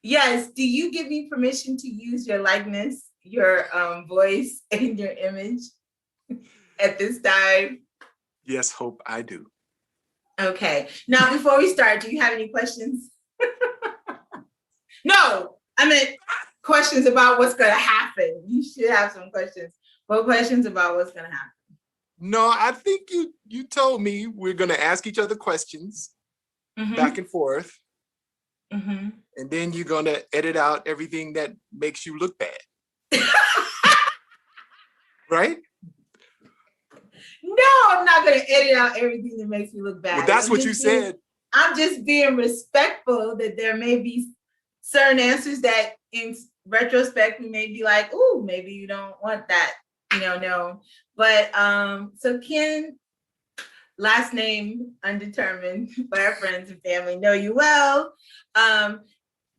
Yes. Do you give me permission to use your likeness, your voice, and your image at this time? Yes, Hope, I do. Okay. Now, before we start, do you have any questions? No, I meant questions about what's going to happen. You should have some questions. What questions about what's going to happen? No, I think you told me we're gonna ask each other questions back and forth, and then you're gonna edit out everything that makes you look bad. Right? No, I'm not going to edit out everything that makes me look bad. Well, that's what you said. I'm just being respectful that there may be certain answers that in retrospect we may be like, oh, maybe you don't want that, no. But so Ken, last name undetermined, but our friends and family know you well.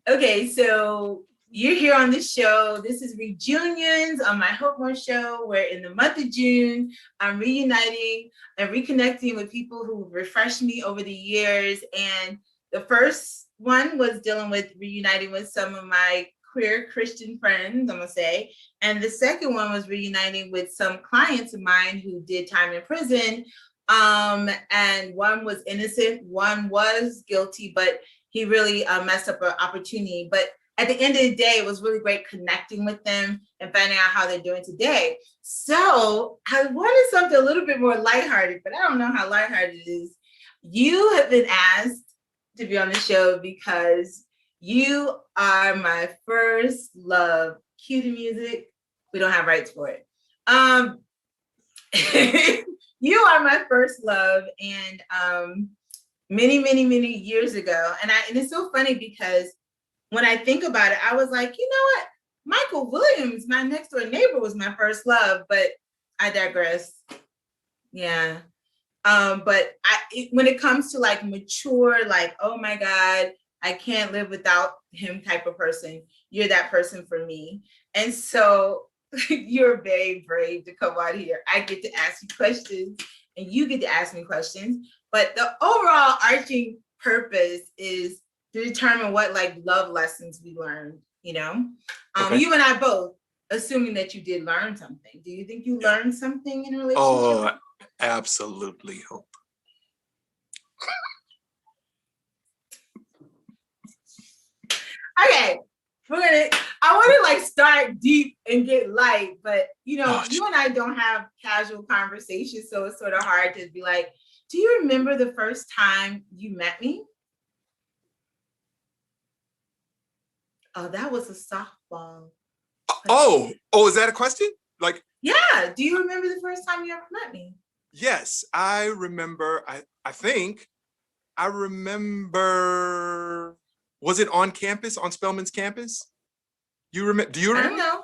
Okay, so you're here on this show. This is ReJUNeions on my Hope More show, where in the month of June, I'm reuniting and reconnecting with people who refreshed me over the years. And the first one was dealing with reuniting with some of my queer Christian friends, I'm gonna say. And the second one was reuniting with some clients of mine who did time in prison. And one was innocent, one was guilty, but he really messed up an opportunity. But at the end of the day, it was really great connecting with them and finding out how they're doing today. So I wanted something a little bit more lighthearted, but I don't know how lighthearted it is. You have been asked to be on the show because you are my first love. Cue the music. We don't have rights for it. You are my first love, and many years ago. And it's so funny because when I think about it, I was like, you know what? Michael Williams, my next door neighbor, was my first love, but I digress. Yeah. But when it comes to like mature, like, oh my God, I can't live without him type of person, you're that person for me. And so you're very brave to come out here. I get to ask you questions and you get to ask me questions. But the overall arching purpose is to determine what like love lessons we learned, Okay. You and I both, assuming that you did learn something. Do you think you learned something in a relationship? Oh, absolutely, Hope. Okay, I want to like start deep and get light, but you and I don't have casual conversations, so it's sort of hard to be like, do you remember the first time you met me? Oh, that was a softball. Oh, is that a question? Like, yeah. Do you remember the first time you ever met me? Yes, I remember. I think I remember. Was it on campus, on Spelman's campus? You remember? Do you remember?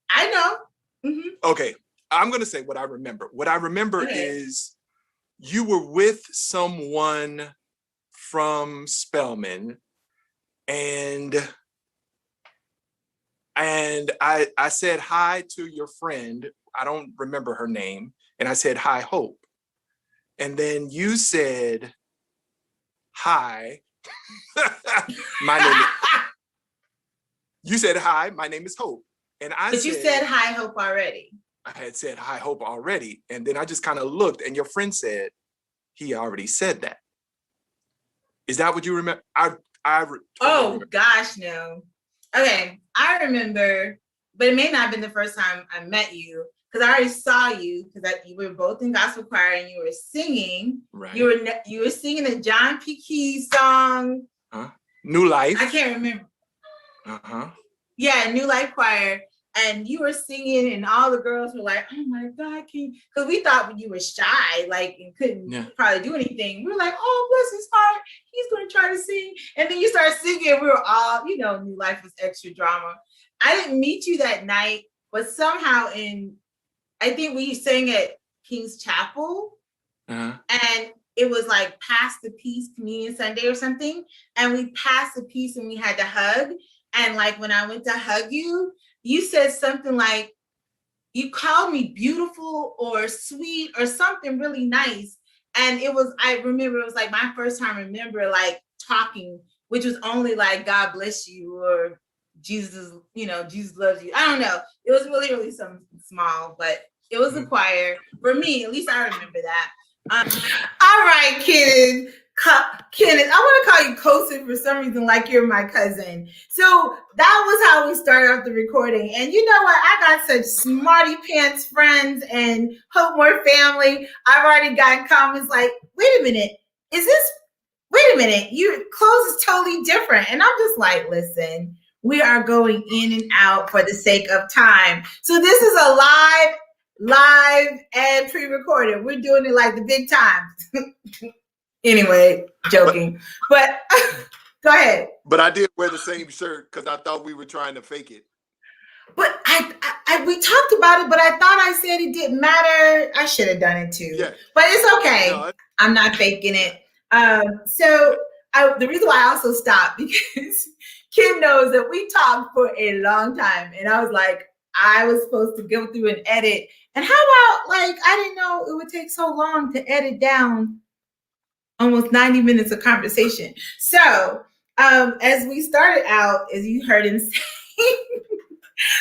I know. Mm-hmm. Okay, I'm gonna say what I remember. What I remember is you were with someone from Spelman, and I said hi to your friend. I don't remember her name. And I said, hi, Hope. And then you said, hi. My name is, you said, hi, my name is Hope. And you said, hi, Hope already. I had said, hi, Hope already. And then I just kind of looked and your friend said, he already said that. Is that what you remember? Totally gosh, no. Okay, I remember, but it may not have been the first time I met you, because I already saw you, because you were both in gospel choir and you were singing. Right. You were singing a John P. Key song. New Life. I can't remember. Yeah, New Life Choir. And you were singing, and all the girls were like, "Oh my God, because we thought you were shy, like, and couldn't probably do anything. We were like, "Oh, bless his heart, he's going to try to sing." And then you started singing, and we were all, New Life was extra drama. I didn't meet you that night, but somehow I think we sang at King's Chapel, and it was like past the peace communion Sunday or something, and we passed the peace and we had to hug. And like when I went to hug you, you said something like, you called me beautiful or sweet or something really nice. And I remember it was like my first time like talking which was only like God bless you or Jesus, Jesus loves you. I don't know. It was really, really something small, but it was a choir. For me, at least I remember that. All right, Kenneth. Kenneth, I want to call you Kosin for some reason, like you're my cousin. So that was how we started off the recording. And you know what? I got such smarty pants friends and Hope More family. I've already gotten comments like, wait a minute, your clothes is totally different. And I'm just like, listen, we are going in and out for the sake of time. So this is a live and pre-recorded. We're doing it like the big times. Anyway, joking. But go ahead. But I did wear the same shirt because I thought we were trying to fake it. But we talked about it, but I thought I said it didn't matter. I should have done it too. Yeah. But it's okay. No, I'm not faking it. So the reason why I also stopped because Kim knows that we talked for a long time, and I was like, I was supposed to go through and edit. And how about I didn't know it would take so long to edit down almost 90 minutes of conversation. So as we started out, as you heard him say,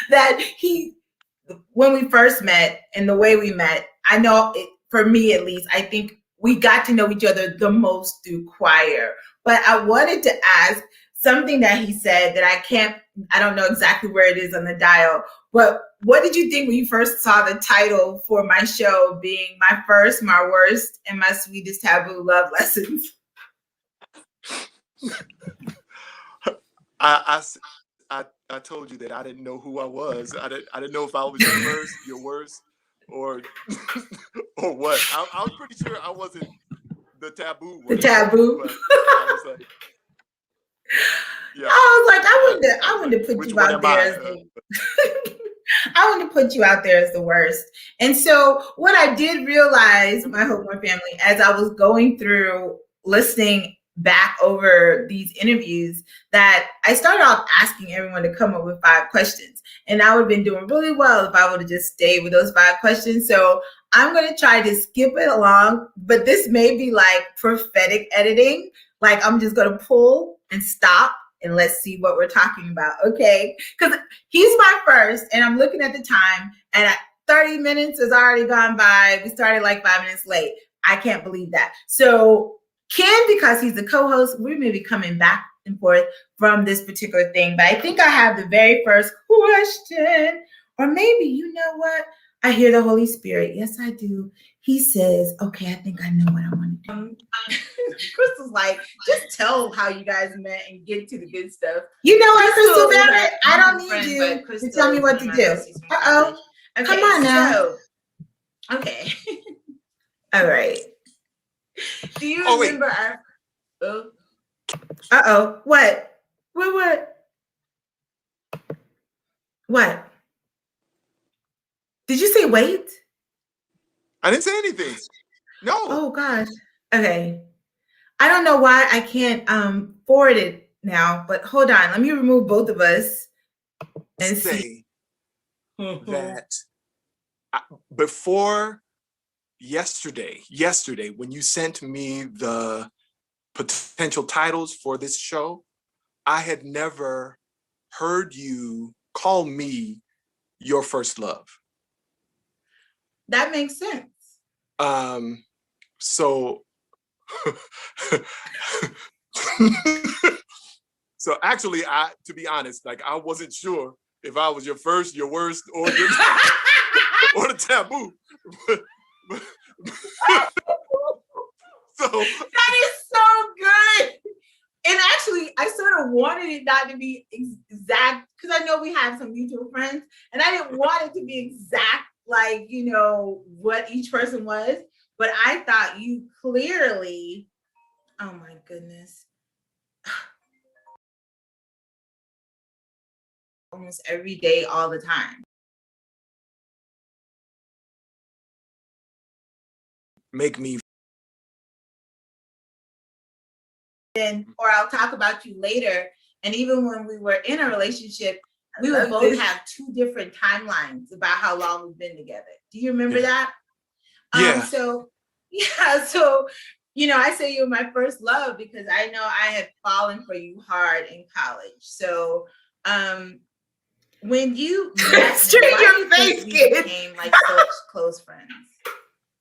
that when we first met and the way we met, I know for me at least, I think we got to know each other the most through choir. But I wanted to ask something that he said that I don't know exactly where it is on the dial, but what did you think when you first saw the title for my show being My First, My Worst, and My Sweetest Taboo Love Lessons? I told you that I didn't know who I was. I didn't know if I was your first, your worst, or or what. I was pretty sure I wasn't the taboo one. The taboo. But I was like, yeah. I wanted to put you out there as I want to put you out there as the worst. And so what I did realize, my Hope More family, as I was going through listening back over these interviews, that I started off asking everyone to come up with 5 questions. And I would have been doing really well if I would have just stayed with those 5 questions. So I'm going to try to skip it along, but this may be like prophetic editing. Like I'm just going to pull and stop and let's see what we're talking about. Okay. Because he's my first and I'm looking at the time and 30 minutes has already gone by. We started like 5 minutes late. I can't believe that. So Ken, because he's the co-host, we may be coming back and forth from this particular thing, but I think I have the very first question, or maybe, you know what? I hear the Holy Spirit. Yes, I do. He says, okay, I think I know what I want to do. Crystal's like, just tell how you guys met and get to the good stuff. You know what, Crystal, Barrett? I don't need you to tell me what to do. Uh-oh. Okay, come on now. Okay. All right. Do you remember our... Uh-oh. What? What? Did you say wait? I didn't say anything. No. Oh gosh. Okay. I don't know why I can't forward it now, but hold on. Let me remove both of us and say that before yesterday, when you sent me the potential titles for this show, I had never heard you call me your first love. That makes sense. So so actually, to be honest, I wasn't sure if I was your first, your worst, or or the taboo. So that is so good. And actually, I sort of wanted it not to be exact because I know we have some mutual friends, and I didn't want it to be exact, what each person was. But I thought you clearly, oh my goodness, almost every day, all the time. Make me. Or I'll talk about you later. And even when we were in a relationship, we would both have 2 different timelines about how long we've been together. Do you remember that? Yeah. So I say you were my first love because I know I had fallen for you hard in college. So when you met me, why do you think we became like such close friends?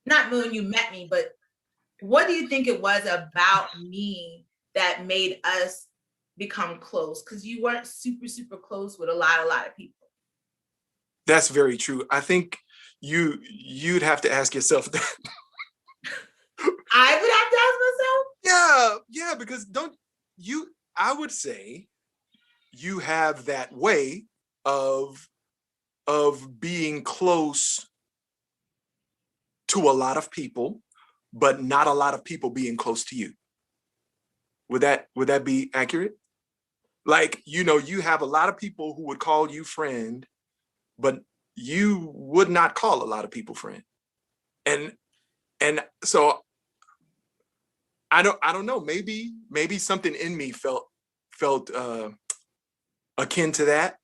Not when you met me, but what do you think it was about me that made us become close? Because you weren't super, super close with a lot of people. That's very true. I think you'd have to ask yourself that. I would have to ask myself? Yeah, because I would say you have that way of being close to a lot of people, but not a lot of people being close to you. Would that be accurate? Like, you have a lot of people who would call you friend, but you would not call a lot of people friend. And so I don't know, maybe something in me felt akin to that.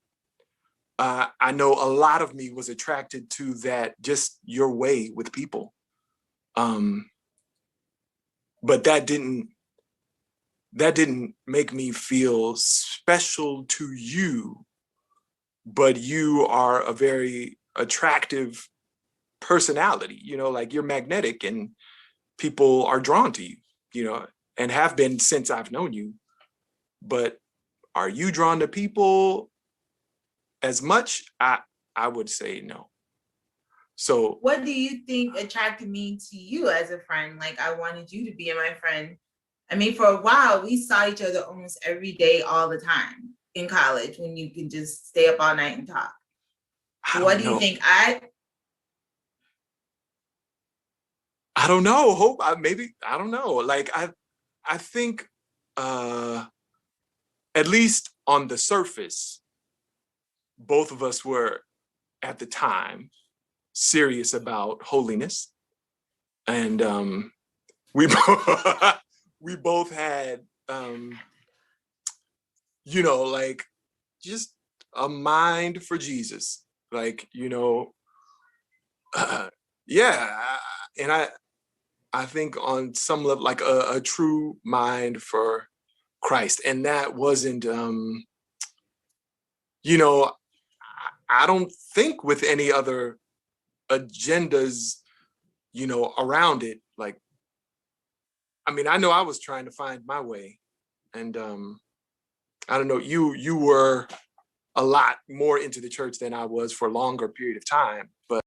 I know a lot of me was attracted to that, just your way with people. But that didn't make me feel special to you, but you are a very attractive personality, like you're magnetic and people are drawn to you, and have been since I've known you. But are you drawn to people as much? I would say no. So what do you think attracted me to you as a friend? Like, I wanted you to be my friend. I mean, for a while, we saw each other almost every day, all the time in college when you can just stay up all night and talk. What do you think? I don't know. Hope I don't know. Like I think at least on the surface, both of us were at the time serious about holiness. And we we both had like just a mind for Jesus. Like, yeah. And I think on some level, like a true mind for Christ. And that wasn't I don't think with any other agendas, around it. Like, I mean, I know I was trying to find my way, and I don't know, you were a lot more into the church than I was for a longer period of time, but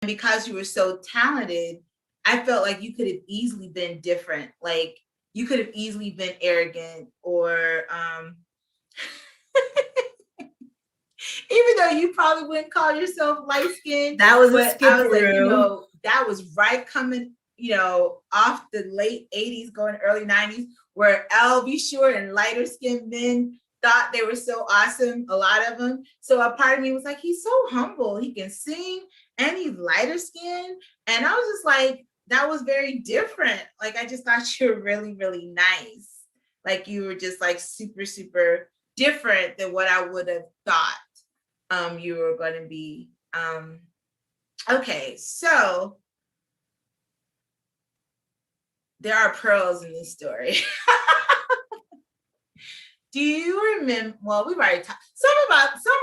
because you were so talented, I felt like you could have easily been different. Like, you could have easily been arrogant or even though you probably wouldn't call yourself light skinned. That was but I was like, that was right coming, off the late 80s, going early 90s, where L.B. Short and lighter skinned men thought they were so awesome, a lot of them. So a part of me was like, he's so humble. He can sing and he's lighter skinned. And I was just like, that was very different. Like, I just thought you were really, really nice. Like, you were just like super, super different than what I would have thought you were going to be. Okay, so there are pearls in this story. Do you remember? Well, we've already talked some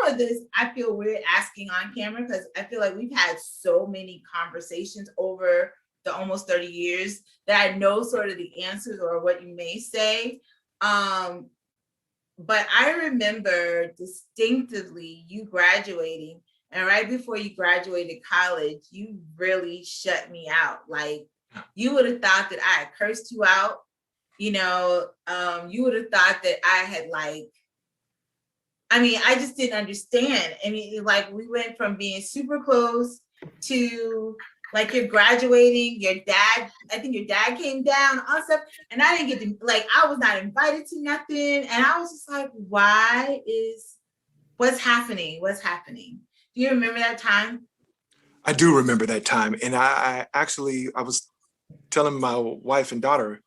of this. I feel weird asking on camera because I feel like we've had so many conversations over the almost 30 years that I know sort of the answers or what you may say. But I remember distinctively you graduating, and right before you graduated college, you really shut me out. Like, you would have thought that I had cursed you out. You would have thought that I had I just didn't understand. I mean, like, we went from being super close to like you're graduating, I think your dad came down on stuff, and I didn't get to, like, I was not invited to nothing. And I was just like, what's happening? What's happening? Do you remember that time? I do remember that time. And I was telling my wife and daughter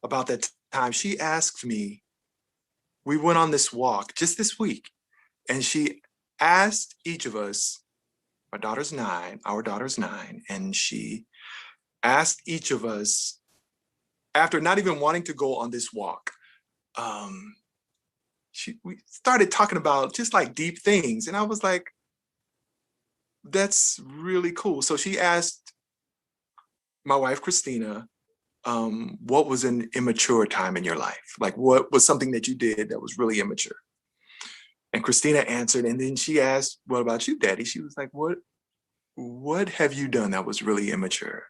about that time. She asked me, we went on this walk just this week, and she asked each of us, our daughter's 9, and she asked each of us, after not even wanting to go on this walk, we started talking about just like deep things. And I was like, that's really cool. So she asked my wife, Christina, what was an immature time in your life? Like, what was something that you did that was really immature? And Christina answered, and then she asked, what about you, Daddy? She was like, what have you done that was really immature?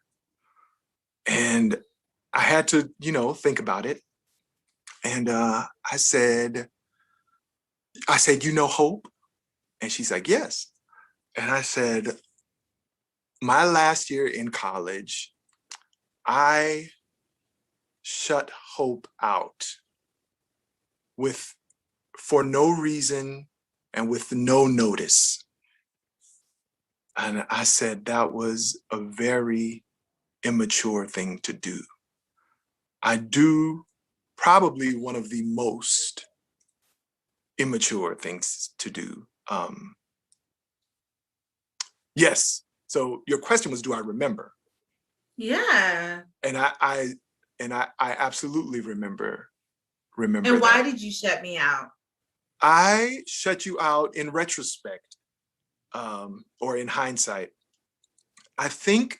And I had to, think about it. And I said, Hope? And she's like, yes. And I said, my last year in college, I shut Hope out for no reason and with no notice. And I said that was a very immature thing to do. I do probably one of the most immature things to do. Yes. So your question was, do I remember? Yeah. And I absolutely remember And why that. did you shut me out? I shut you out in retrospect, or in hindsight. I think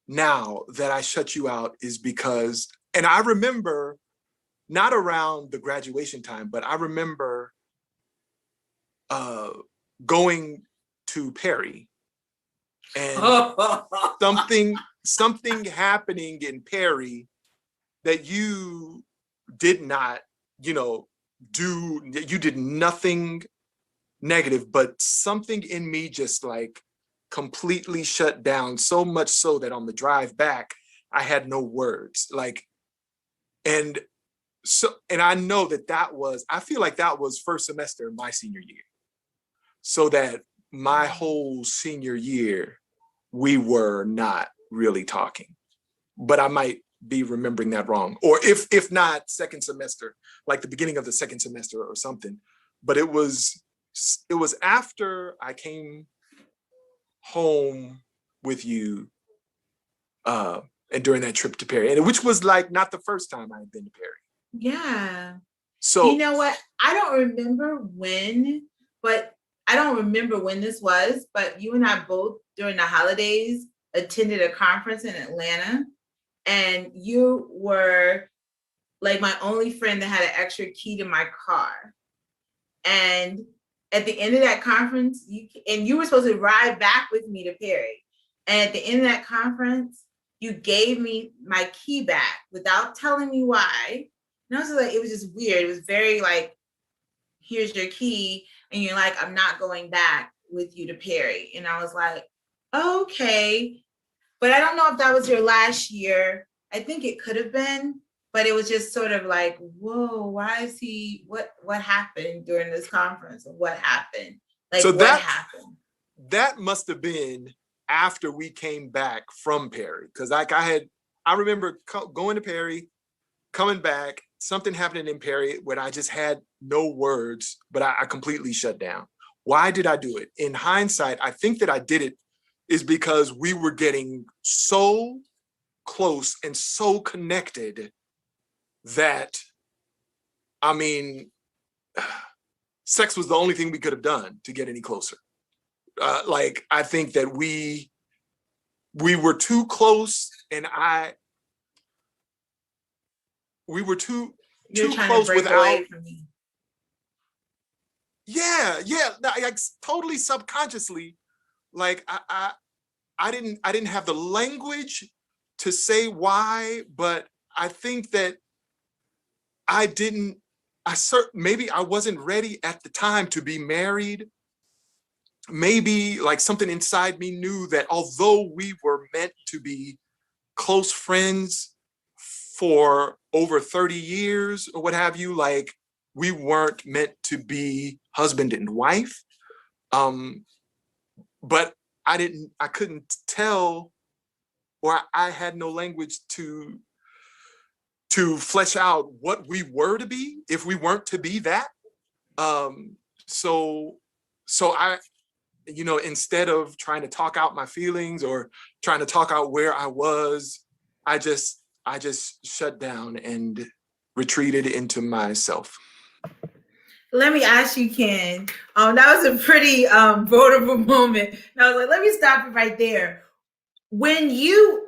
now that I shut you out is because, and I remember not around the graduation time, but I remember going to Perry and something happening in Perry that you did not, do. You did nothing negative, but something in me just like completely shut down, so much so that on the drive back, I had no words. Like, and I know I feel like that was first semester of my senior year. So that my whole senior year, we were not really talking. But I might be remembering that wrong. Or if not second semester, like the beginning of the second semester or something. But it was after I came home with you, and during that trip to Perry, and which was like not the first time I had been to Perry. Yeah. So you know what? I don't remember when, but I don't remember when this was, but you and I both during the holidays attended a conference in Atlanta, and you were like my only friend that had an extra key to my car. And at the end of that conference, you were supposed to ride back with me to Perry. And at the end of that conference, you gave me my key back without telling me why. And I was like, it was just weird. It was very like, here's your key. And you're like, I'm not going back with you to Perry. And I was like, okay. But I don't know if that was your last year. I think it could have been, but it was just sort of like, whoa, why is he, what happened during this conference? What happened? Like, so what happened? That must have been after we came back from Perry. Because like I remember going to Perry, coming back, something happening in Perry when I just had no words, but I completely shut down. Why did I do it? In hindsight, I think that I did it is because we were getting so close and so connected that, I mean, sex was the only thing we could have done to get any closer. Like, I think that we were too close, and we were too close without. Yeah, like totally subconsciously, like I didn't have the language to say why, but I think that maybe I wasn't ready at the time to be married. Maybe like something inside me knew that although we were meant to be close friends for over 30 years or what have you, like we weren't meant to be husband and wife. But I couldn't tell, or I had no language to flesh out what we were to be if we weren't to be that. So you know, instead of trying to talk out my feelings or trying to talk out where I was, I just shut down and retreated into myself. Let me ask you, Ken. That was a pretty vulnerable moment. And I was like, let me stop it right there. When you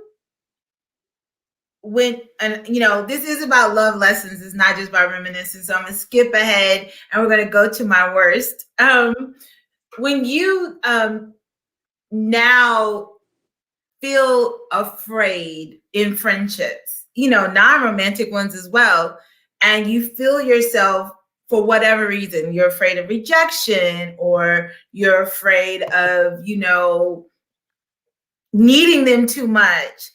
and you know, this is about love lessons, it's not just about reminiscence. So I'm gonna skip ahead and we're gonna go to my worst. When you now feel afraid in friendships, you know, non-romantic ones as well, and you feel yourself, for whatever reason, you're afraid of rejection, or you're afraid of, you know, needing them too much.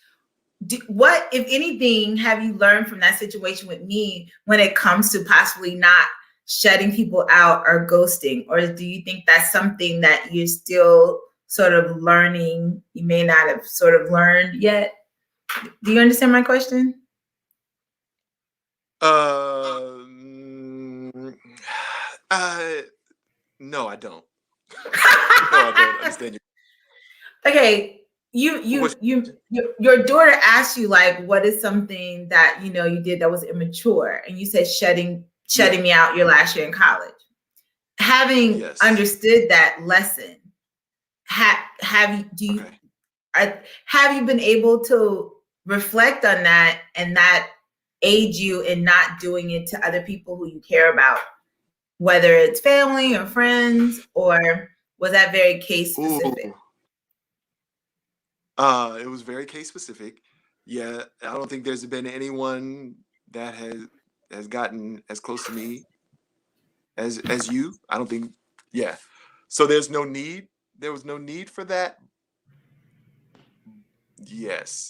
What, if anything, have you learned from that situation with me when it comes to possibly not shutting people out or ghosting? Or do you think that's something that you're still sort of learning, you may not have sort of learned yet? Do you understand my question? No, I don't. No, I don't understand you. Okay, your daughter asked you, like, what is something that, you know, you did that was immature, and you said shutting me out your last year in college. Having understood that lesson, have you been able to reflect on that, and that aid you in not doing it to other people who you care about, whether it's family or friends, or was that very case specific? It was very case specific. Yeah, I don't think there's been anyone that has gotten as close to me as you. I don't think. Yeah, so there's no need. There was no need for that. Yes.